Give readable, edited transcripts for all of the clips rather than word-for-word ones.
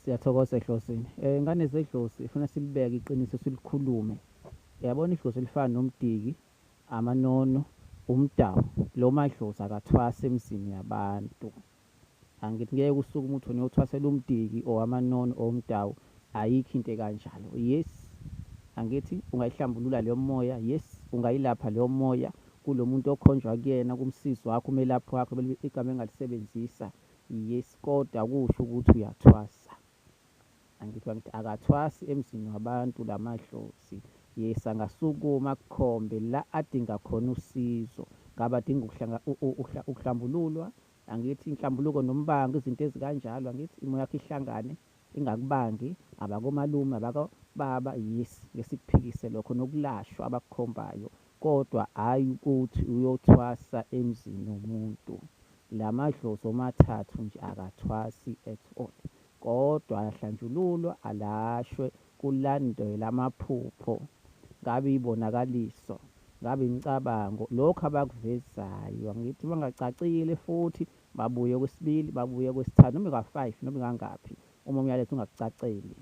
Siyathokoza ehlosini. Ngane zedlozi ifuna silibeke iqiniso silikhulume. Yabona idlozi elifana nomdiki, amanono, umdawu, lo madlozi akathwasi emizini yabantu. Angithi ngeke usuke umuntu uyothwasela umdiki or amanono or umdawu, ayikho into ekanjalo. Yes, angithi ungayihlambulula leyo moya, yes, ungayilapha leyo moya kulo muntu okhonjwa kuyena, kumsizi wakho, umelaphi wakho, igama engalisebenzisa, yes, kodwa akusho ukuthi uyathwasa. Angithi akathwasi emzini wabantu la madlozi. Yes, angasukuma akukhombe la adinga khona usizo. Ngabe adinga ukuhlambululwa, angithi inhlambuluko nombango, izinto ezikanjalo, angithi imoya yakho ihlangane ingakubangi, abakomalume, abakobaba, yes, ngesikuphikise lokho, nokulashwa abakukhombayo, kodwa hhayi ukuthi uyothwasa emzini womuntu. La madlozi omathathu nje akathwasi at all, kodwa ayahlanjululwa, alashwe, kulandelwe amaphupho, ngabe ibonakaliso, ngabe imicabango, lokhu abakuvezayo. Angithi bangacacile futhi babuye kwesibili, babuye kwesithathu, noma ka-5 noma kangaphi. Uma umyalezo ungakucaceli,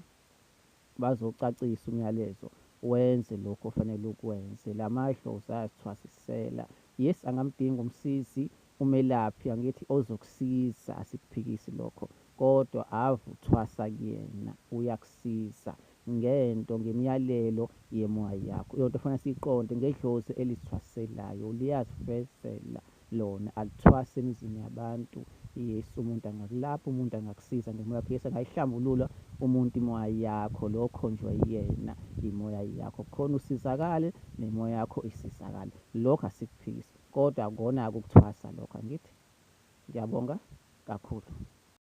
bazocacisa umyalezo, wenze lokhu ofanele ukwenze. La madlozi ayazithwasisela. Yes, angamdinga umsizi, umelaphi, angithi ozokusiza, asikuphikisi lokho, kodwa ave uthwasa kuyena, uyakusiza ngento, ngemiyalelo yemoya yakho. Iyo nto fanele siyiqonde, ngedlozi elizithwaselayo, liyazivezela lona, alithwasi emizini yabantu. Yes, umuntu angakulapha, umuntu angakusiza ngemoya yakho. Yes, angayihlambulula umuntu imoya yakho, lo okhonjwe yena imoya yakho, khona usizakale nemoya yakho isizakale. Lokho asikuphikisi, kodwa akona-ke ukuthwasa lokho, angithi. Ngiyabonga kakhulu.